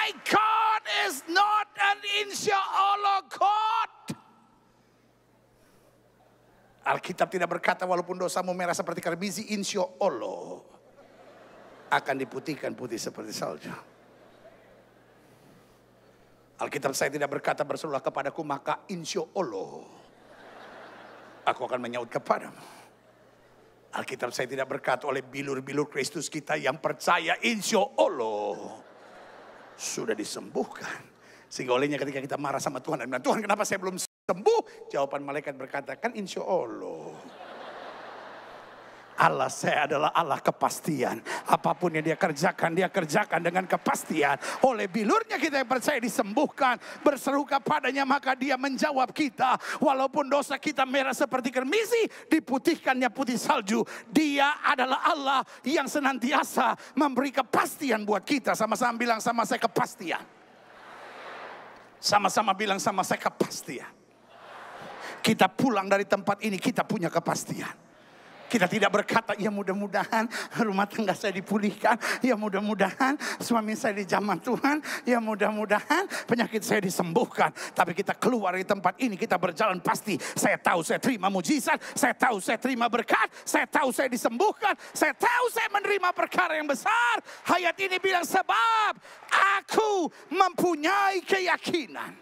My God is not an insyaallah God. Alkitab tidak berkata walaupun dosamu merah seperti karmisi, insya Allah akan diputihkan putih seperti salju. Alkitab saya tidak berkata berserulah kepadaku maka insya Allah aku akan menyaut kepadamu. Alkitab saya tidak berkata oleh bilur-bilur Kristus kita yang percaya insya Allah sudah disembuhkan. Sehingga olehnya ketika kita marah sama Tuhan dan bilang, Tuhan kenapa saya belum sembuh? Jawaban malaikat berkata, kan insya Allah. Allah saya adalah Allah kepastian. Apapun yang dia kerjakan dengan kepastian. Oleh bilurnya kita yang percaya disembuhkan. Berseru kepadanya maka dia menjawab kita. Walaupun dosa kita merah seperti kermisi, diputihkannya putih salju. Dia adalah Allah yang senantiasa memberi kepastian buat kita. Sama-sama bilang sama saya kepastian. Sama-sama bilang sama saya kepastian. Kita pulang dari tempat ini kita punya kepastian. Kita tidak berkata, ya mudah-mudahan rumah tangga saya dipulihkan. Ya mudah-mudahan suami saya dijamah Tuhan. Ya mudah-mudahan penyakit saya disembuhkan. Tapi kita keluar dari tempat ini, kita berjalan pasti. Saya tahu saya terima mujizat. Saya tahu saya terima berkat. Saya tahu saya disembuhkan. Saya tahu saya menerima perkara yang besar. Ayat ini bilang sebab aku mempunyai keyakinan.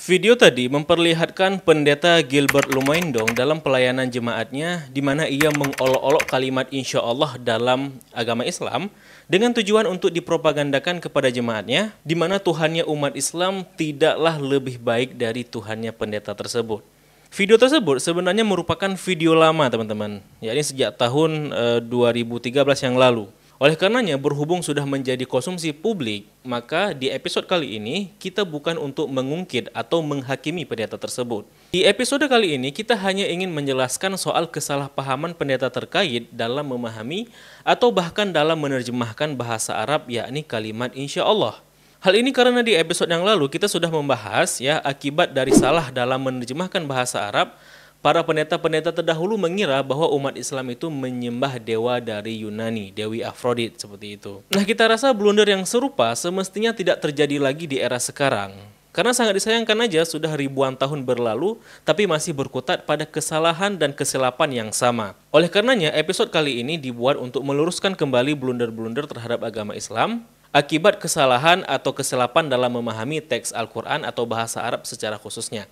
Video tadi memperlihatkan pendeta Gilbert Lumaindong dalam pelayanan jemaatnya di mana ia mengolok-olok kalimat insya Allah dalam agama Islam dengan tujuan untuk dipropagandakan kepada jemaatnya di mana Tuhannya umat Islam tidaklah lebih baik dari Tuhannya pendeta tersebut. Video tersebut sebenarnya merupakan video lama teman-teman, yakni sejak tahun 2013 yang lalu. Oleh karenanya, berhubung sudah menjadi konsumsi publik, maka di episode kali ini kita bukan untuk mengungkit atau menghakimi pendeta tersebut. Di episode kali ini kita hanya ingin menjelaskan soal kesalahpahaman pendeta terkait dalam memahami atau bahkan dalam menerjemahkan bahasa Arab yakni kalimat insya Allah. Hal ini karena di episode yang lalu kita sudah membahas akibat dari salah dalam menerjemahkan bahasa Arab. Para pendeta-pendeta terdahulu mengira bahwa umat Islam itu menyembah dewa dari Yunani, Dewi Afrodit seperti itu. Nah, kita rasa blunder yang serupa semestinya tidak terjadi lagi di era sekarang. Karena sangat disayangkan aja sudah ribuan tahun berlalu, tapi masih berkutat pada kesalahan dan kesilapan yang sama. Oleh karenanya, episode kali ini dibuat untuk meluruskan kembali blunder-blunder terhadap agama Islam, akibat kesalahan atau kesilapan dalam memahami teks Al-Quran atau bahasa Arab secara khususnya.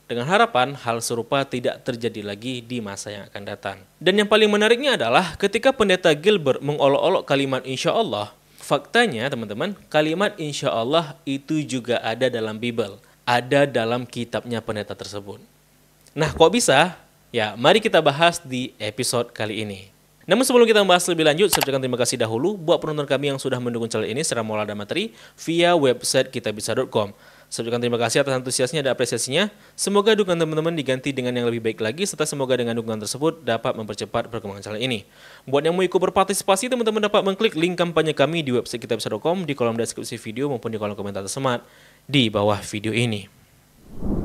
Dengan harapan hal serupa tidak terjadi lagi di masa yang akan datang. Dan yang paling menariknya adalah ketika pendeta Gilbert mengolok-olok kalimat insya Allah, faktanya teman-teman, kalimat insya Allah itu juga ada dalam Bible, ada dalam kitabnya pendeta tersebut. Nah, kok bisa? Ya, mari kita bahas di episode kali ini. Namun sebelum kita membahas lebih lanjut, saya ucapkan terima kasih dahulu buat penonton kami yang sudah mendukung channel ini secara moral dan materi via website kitabisa.com. Saya ucapkan terima kasih atas antusiasnya dan apresiasinya. Semoga dukungan teman-teman diganti dengan yang lebih baik lagi, serta semoga dengan dukungan tersebut dapat mempercepat perkembangan channel ini. Buat yang mau ikut berpartisipasi, teman-teman dapat mengklik link kampanye kami di website kitabisa.com di kolom deskripsi video maupun di kolom komentar tersemat di bawah video ini.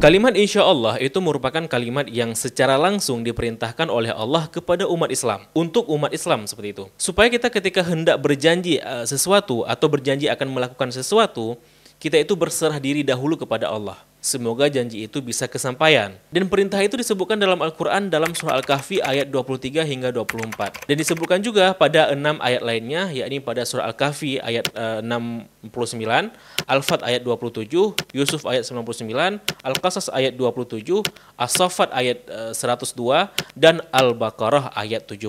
Kalimat insya Allah itu merupakan kalimat yang secara langsung diperintahkan oleh Allah kepada umat Islam. Untuk umat Islam seperti itu. Supaya kita ketika hendak berjanji sesuatu atau berjanji akan melakukan sesuatu, kita itu berserah diri dahulu kepada Allah. Semoga janji itu bisa kesampaian. Dan perintah itu disebutkan dalam Al-Quran dalam surah Al-Kahfi ayat 23 hingga 24. Dan disebutkan juga pada 6 ayat lainnya, yakni pada surah Al-Kahfi ayat 69, Al-Fat ayat 27, Yusuf ayat 99, Al-Qasas ayat 27, As-Saffat ayat 102, dan Al-Baqarah ayat 70.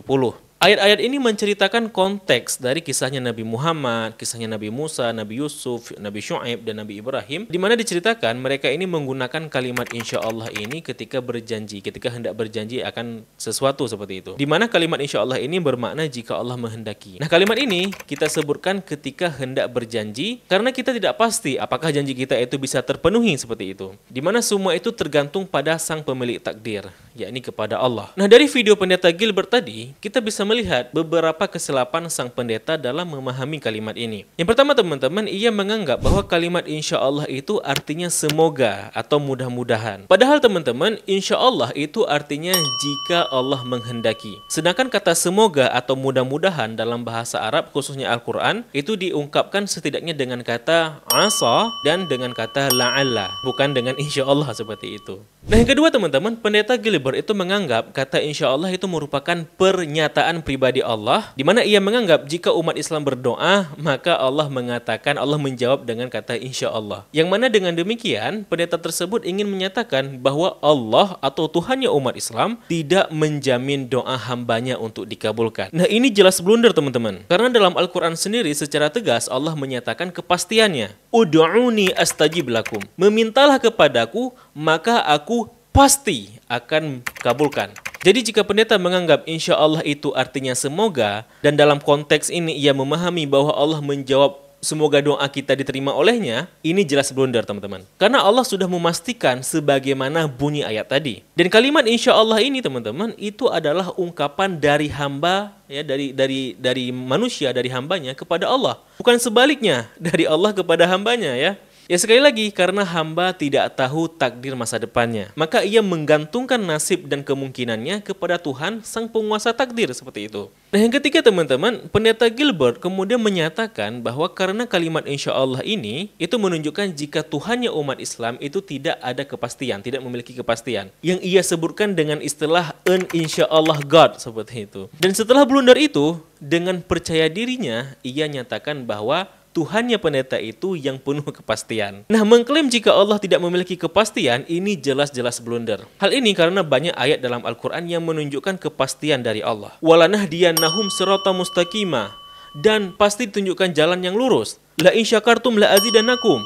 Ayat-ayat ini menceritakan konteks dari kisahnya Nabi Muhammad, kisahnya Nabi Musa, Nabi Yusuf, Nabi Syu'aib, dan Nabi Ibrahim, di mana diceritakan mereka ini menggunakan kalimat insya Allah ini ketika berjanji, ketika hendak berjanji akan sesuatu seperti itu. Di mana kalimat insya Allah ini bermakna jika Allah menghendaki. Nah, kalimat ini kita sebutkan ketika hendak berjanji, karena kita tidak pasti apakah janji kita itu bisa terpenuhi seperti itu. Di mana semua itu tergantung pada sang pemilik takdir, yakni kepada Allah. Nah, dari video pendeta Gilbert tadi, kita bisa melihat beberapa kesilapan sang pendeta dalam memahami kalimat ini. Yang pertama teman-teman, ia menganggap bahwa kalimat insya Allah itu artinya semoga atau mudah-mudahan. Padahal teman-teman, insya Allah itu artinya jika Allah menghendaki. Sedangkan kata semoga atau mudah-mudahan dalam bahasa Arab, khususnya Al-Quran, itu diungkapkan setidaknya dengan kata asa dan dengan kata la'alla, bukan dengan insya Allah seperti itu. Nah, yang kedua teman-teman, pendeta Gilbert itu menganggap kata insya Allah itu merupakan pernyataan pribadi Allah, di mana ia menganggap jika umat Islam berdoa, maka Allah mengatakan, Allah menjawab dengan kata insya Allah. Yang mana dengan demikian, pendeta tersebut ingin menyatakan bahwa Allah atau Tuhannya umat Islam tidak menjamin doa hambanya untuk dikabulkan. Nah, ini jelas blunder teman-teman. Karena dalam Al-Quran sendiri secara tegas Allah menyatakan kepastiannya. Ud'uni astajib lakum. Memintalah kepadaku, maka aku pasti akan kabulkan. Jadi jika pendeta menganggap insya Allah itu artinya semoga, dan dalam konteks ini ia memahami bahwa Allah menjawab semoga doa kita diterima olehnya, ini jelas blunder teman-teman. Karena Allah sudah memastikan sebagaimana bunyi ayat tadi. Dan kalimat insya Allah ini teman-teman, itu adalah ungkapan dari hamba, ya, dari manusia, dari hambanya kepada Allah. Bukan sebaliknya, dari Allah kepada hambanya, ya. Ya, sekali lagi, karena hamba tidak tahu takdir masa depannya, maka ia menggantungkan nasib dan kemungkinannya kepada Tuhan, sang penguasa takdir, seperti itu. Nah, yang ketiga teman-teman, pendeta Gilbert kemudian menyatakan bahwa karena kalimat insya Allah ini, itu menunjukkan jika Tuhannya umat Islam itu tidak ada kepastian, tidak memiliki kepastian. Yang ia sebutkan dengan istilah an insya Allah God, seperti itu. Dan setelah blunder itu, dengan percaya dirinya, ia nyatakan bahwa Tuhannya pendeta itu yang penuh kepastian. Nah, mengklaim jika Allah tidak memiliki kepastian, ini jelas-jelas blunder. Hal ini karena banyak ayat dalam Al-Quran yang menunjukkan kepastian dari Allah. Walanahdiyannahum sirata mustaqima. Dan pasti ditunjukkan jalan yang lurus. La in syakartum la azidannakum.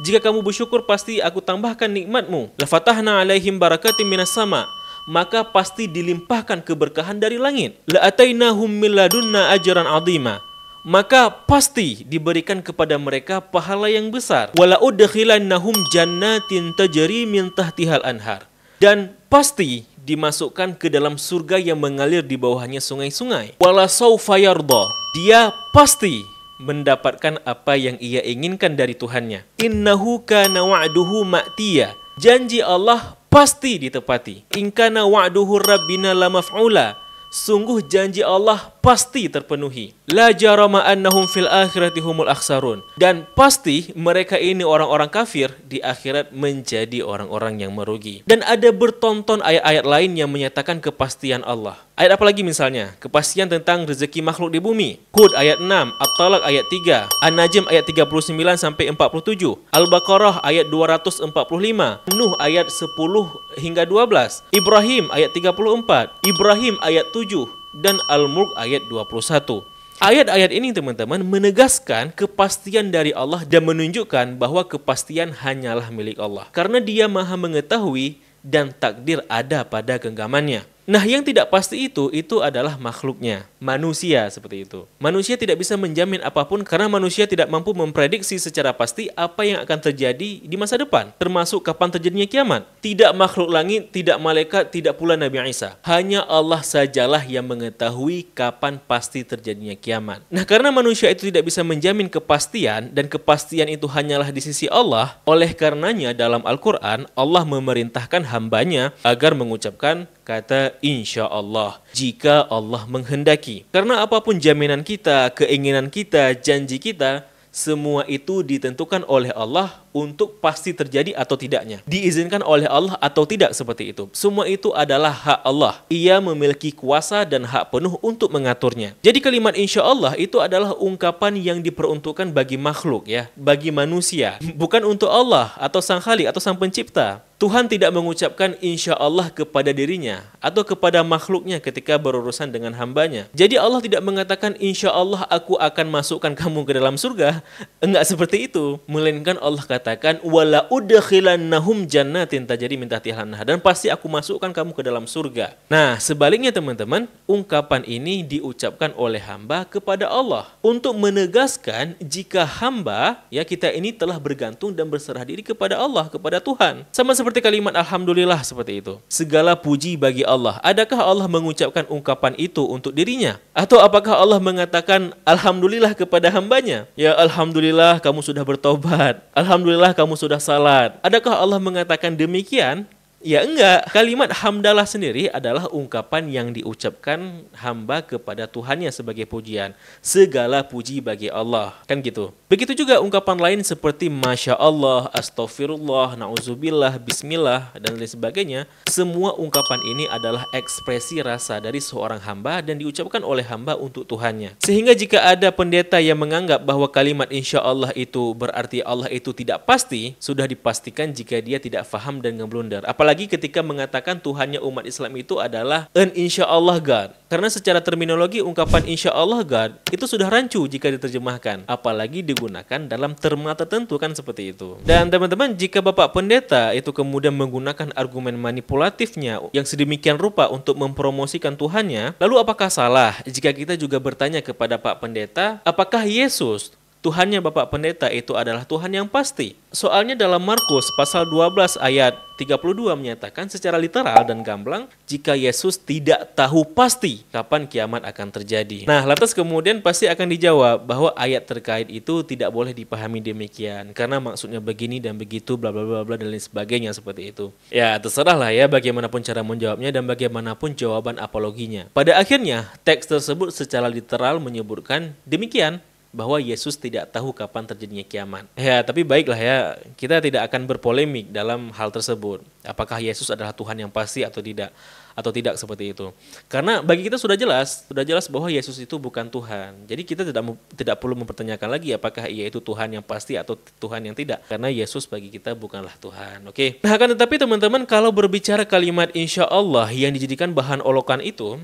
Jika kamu bersyukur, pasti aku tambahkan nikmatmu. La fatahna alaihim barakatim minas sama. Maka pasti dilimpahkan keberkahan dari langit. La atainahum min ladunna ajran azima. Maka pasti diberikan kepada mereka pahala yang besar. Wala udkhilannahum jannatin tajri min tahtihal anhar. Dan pasti dimasukkan ke dalam surga yang mengalir di bawahnya sungai-sungai. Wala saufa yarda. Dia pasti mendapatkan apa yang ia inginkan dari Tuhannya. Innahu kana wa'duhu ma'tiya. Janji Allah pasti ditepati. In kana wa'duhu rabbina lamaf'ula. Sungguh janji Allah pasti terpenuhi. La jarama annahum fil akhirati humul akhsarun. Dan pasti mereka ini orang-orang kafir di akhirat menjadi orang-orang yang merugi. Dan ada bertonton ayat-ayat lain yang menyatakan kepastian Allah. Ayat apa lagi misalnya? Kepastian tentang rezeki makhluk di bumi. Hud ayat 6, At-Talaq ayat 3, An-Najm ayat 39 sampai 47, Al-Baqarah ayat 245, Nuh ayat 10 hingga 12, Ibrahim ayat 34, Ibrahim ayat 7, dan Al-Mulk ayat 21. Ayat-ayat ini teman-teman menegaskan kepastian dari Allah dan menunjukkan bahwa kepastian hanyalah milik Allah. Karena Dia Maha mengetahui dan takdir ada pada genggamannya. Nah, yang tidak pasti itu adalah makhluknya, manusia seperti itu. Manusia tidak bisa menjamin apapun karena manusia tidak mampu memprediksi secara pasti apa yang akan terjadi di masa depan, termasuk kapan terjadinya kiamat. Tidak makhluk langit, tidak malaikat, tidak pula Nabi Isa. Hanya Allah sajalah yang mengetahui kapan pasti terjadinya kiamat. Nah, karena manusia itu tidak bisa menjamin kepastian dan kepastian itu hanyalah di sisi Allah, oleh karenanya dalam Al-Quran Allah memerintahkan hambanya agar mengucapkan kata insya Allah jika Allah menghendaki. Karena apapun jaminan kita, keinginan kita, janji kita, semua itu ditentukan oleh Allah untuk pasti terjadi atau tidaknya. Diizinkan oleh Allah atau tidak seperti itu. Semua itu adalah hak Allah. Ia memiliki kuasa dan hak penuh untuk mengaturnya. Jadi kalimat insya Allah itu adalah ungkapan yang diperuntukkan bagi makhluk, ya, bagi manusia. Bukan untuk Allah atau sang Khalik atau sang pencipta. Tuhan tidak mengucapkan insya Allah kepada dirinya atau kepada makhluknya ketika berurusan dengan hambanya. Jadi Allah tidak mengatakan insya Allah aku akan masukkan kamu ke dalam surga. Enggak seperti itu. Melainkan Allah katakan wala udkhilannahum jannatin tajri min tahtihal anhar, dan pasti aku masukkan kamu ke dalam surga. Nah, sebaliknya teman-teman, ungkapan ini diucapkan oleh hamba kepada Allah untuk menegaskan jika hamba, ya, kita ini telah bergantung dan berserah diri kepada Allah, kepada Tuhan. Sama seperti seperti kalimat alhamdulillah seperti itu. Segala puji bagi Allah. Adakah Allah mengucapkan ungkapan itu untuk dirinya? Atau apakah Allah mengatakan alhamdulillah kepada hambanya? Ya alhamdulillah kamu sudah bertobat. Alhamdulillah kamu sudah salat. Adakah Allah mengatakan demikian? Ya enggak. Kalimat hamdalah sendiri adalah ungkapan yang diucapkan hamba kepada Tuhannya sebagai pujian. Segala puji bagi Allah. Kan gitu. Begitu juga ungkapan lain seperti Masya Allah, Astaghfirullah, Na'udzubillah, Bismillah, dan lain sebagainya. Semua ungkapan ini adalah ekspresi rasa dari seorang hamba dan diucapkan oleh hamba untuk Tuhannya. Sehingga jika ada pendeta yang menganggap bahwa kalimat Insya Allah itu berarti Allah itu tidak pasti, sudah dipastikan jika dia tidak faham dan ngeblunder. Apalagi ketika mengatakan Tuhannya umat Islam itu adalah an Insya Allah God. Karena secara terminologi ungkapan Insya Allah God itu sudah rancu jika diterjemahkan. Apalagi digunakan dalam terma tertentu kan seperti itu. Dan teman-teman, jika Bapak Pendeta itu kemudian menggunakan argumen manipulatifnya yang sedemikian rupa untuk mempromosikan Tuhannya, lalu apakah salah jika kita juga bertanya kepada Pak Pendeta, apakah Yesus Tuhannya Bapak Pendeta itu adalah Tuhan yang pasti? Soalnya dalam Markus pasal 12 ayat 32 menyatakan secara literal dan gamblang, jika Yesus tidak tahu pasti kapan kiamat akan terjadi. Nah, lantas kemudian pasti akan dijawab bahwa ayat terkait itu tidak boleh dipahami demikian, karena maksudnya begini dan begitu, bla bla bla bla dan lain sebagainya seperti itu. Ya, terserahlah ya bagaimanapun cara menjawabnya dan bagaimanapun jawaban apologinya. Pada akhirnya, teks tersebut secara literal menyebutkan demikian, bahwa Yesus tidak tahu kapan terjadinya kiamat. Ya, tapi baiklah ya, kita tidak akan berpolemik dalam hal tersebut. Apakah Yesus adalah Tuhan yang pasti atau tidak seperti itu. Karena bagi kita sudah jelas bahwa Yesus itu bukan Tuhan. Jadi kita tidak perlu mempertanyakan lagi apakah ia itu Tuhan yang pasti atau Tuhan yang tidak. Karena Yesus bagi kita bukanlah Tuhan. Oke. Nah, akan tetapi teman-teman, kalau berbicara kalimat insya Allah yang dijadikan bahan olokan itu,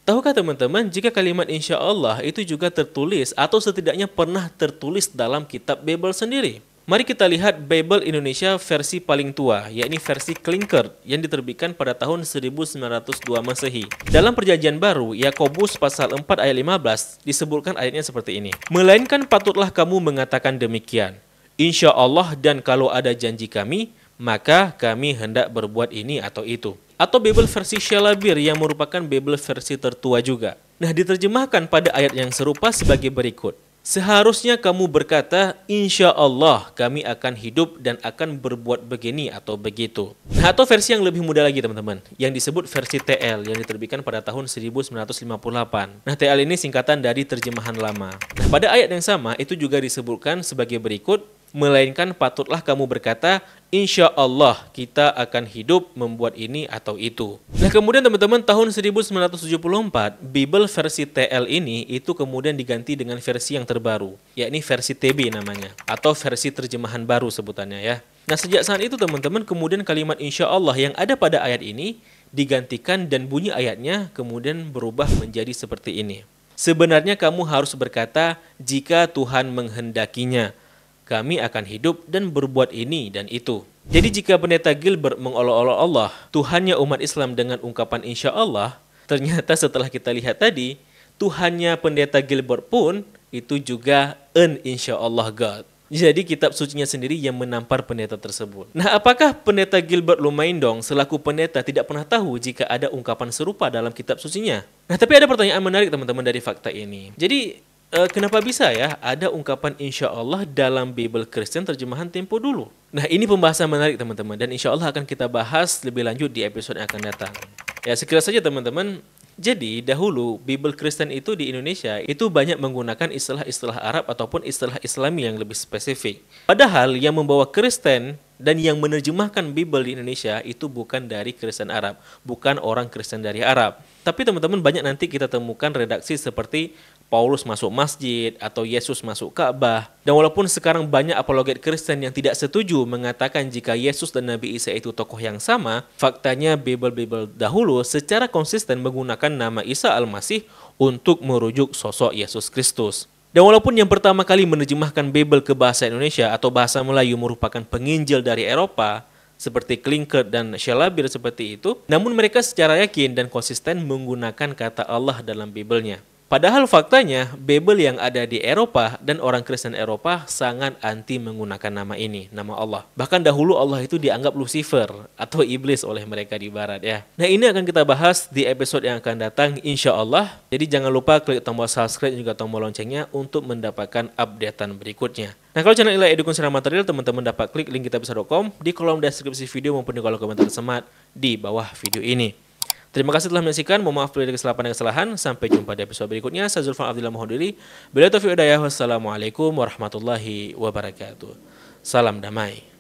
tahukah teman-teman jika kalimat insya Allah itu juga tertulis atau setidaknya pernah tertulis dalam kitab Bible sendiri? Mari kita lihat Bible Indonesia versi paling tua, yakni versi Klinker yang diterbitkan pada tahun 1902 Masehi. Dalam Perjanjian Baru, Yakobus pasal 4 ayat 15 disebutkan ayatnya seperti ini. Melainkan patutlah kamu mengatakan demikian, insya Allah, dan kalau ada janji kami, maka kami hendak berbuat ini atau itu. Atau Bible versi Shelabir yang merupakan Bible versi tertua juga. Nah, diterjemahkan pada ayat yang serupa sebagai berikut. Seharusnya kamu berkata, insya Allah kami akan hidup dan akan berbuat begini atau begitu. Nah, atau versi yang lebih mudah lagi teman-teman, yang disebut versi TL yang diterbitkan pada tahun 1958. Nah, TL ini singkatan dari terjemahan lama. Nah, pada ayat yang sama itu juga disebutkan sebagai berikut. Melainkan patutlah kamu berkata, insya Allah kita akan hidup membuat ini atau itu. Nah, kemudian teman-teman, tahun 1974 Bible versi TL ini itu kemudian diganti dengan versi yang terbaru, yakni versi TB namanya, atau versi terjemahan baru sebutannya ya. Nah, sejak saat itu teman-teman, kemudian kalimat insya Allah yang ada pada ayat ini digantikan dan bunyi ayatnya kemudian berubah menjadi seperti ini. Sebenarnya kamu harus berkata, jika Tuhan menghendakinya, kami akan hidup dan berbuat ini dan itu. Jadi jika Pendeta Gilbert mengolok-olok Allah, Tuhannya umat Islam dengan ungkapan insya Allah, ternyata setelah kita lihat tadi, Tuhannya Pendeta Gilbert pun itu juga an insya Allah God. Jadi kitab sucinya sendiri yang menampar pendeta tersebut. Nah, apakah Pendeta Gilbert Lumaindong selaku pendeta tidak pernah tahu jika ada ungkapan serupa dalam kitab sucinya? Nah, tapi ada pertanyaan menarik teman-teman dari fakta ini. Jadi kenapa bisa ya ada ungkapan insya Allah dalam Bible Kristen terjemahan tempo dulu? Nah, ini pembahasan menarik teman-teman, dan insya Allah akan kita bahas lebih lanjut di episode yang akan datang. Ya, sekilas saja teman-teman. Jadi dahulu Bible Kristen itu di Indonesia itu banyak menggunakan istilah-istilah Arab ataupun istilah Islami yang lebih spesifik. Padahal yang membawa Kristen dan yang menerjemahkan Bible di Indonesia itu bukan dari Kristen Arab, bukan orang Kristen dari Arab. Tapi teman-teman, banyak nanti kita temukan redaksi seperti Paulus masuk masjid atau Yesus masuk Ka'bah. Dan walaupun sekarang banyak apologet Kristen yang tidak setuju mengatakan jika Yesus dan Nabi Isa itu tokoh yang sama, faktanya Bible dahulu secara konsisten menggunakan nama Isa Al-Masih untuk merujuk sosok Yesus Kristus. Dan walaupun yang pertama kali menerjemahkan Bible ke bahasa Indonesia atau bahasa Melayu merupakan penginjil dari Eropa, seperti Klinker dan Shelabir seperti itu, namun mereka secara yakin dan konsisten menggunakan kata Allah dalam Bible-nya. Padahal faktanya Bible yang ada di Eropa dan orang Kristen Eropa sangat anti menggunakan nama ini, nama Allah. Bahkan dahulu Allah itu dianggap Lucifer atau iblis oleh mereka di barat ya. Nah, ini akan kita bahas di episode yang akan datang insya Allah. Jadi jangan lupa klik tombol subscribe dan juga tombol loncengnya untuk mendapatkan updatean berikutnya. Nah, kalau channel Ilai Edu Konseling Material, teman-teman dapat klik link kitabisa.com di kolom deskripsi video maupun di kolom komentar semat di bawah video ini. Terima kasih telah menyaksikan. Mohon maaf bila ada kesalahan dan kesalahan. Sampai jumpa di episode berikutnya. Saya Zulfan Abdillah mohon diri. Bila taufiq hidayah. Wassalamualaikum warahmatullahi wabarakatuh. Salam damai.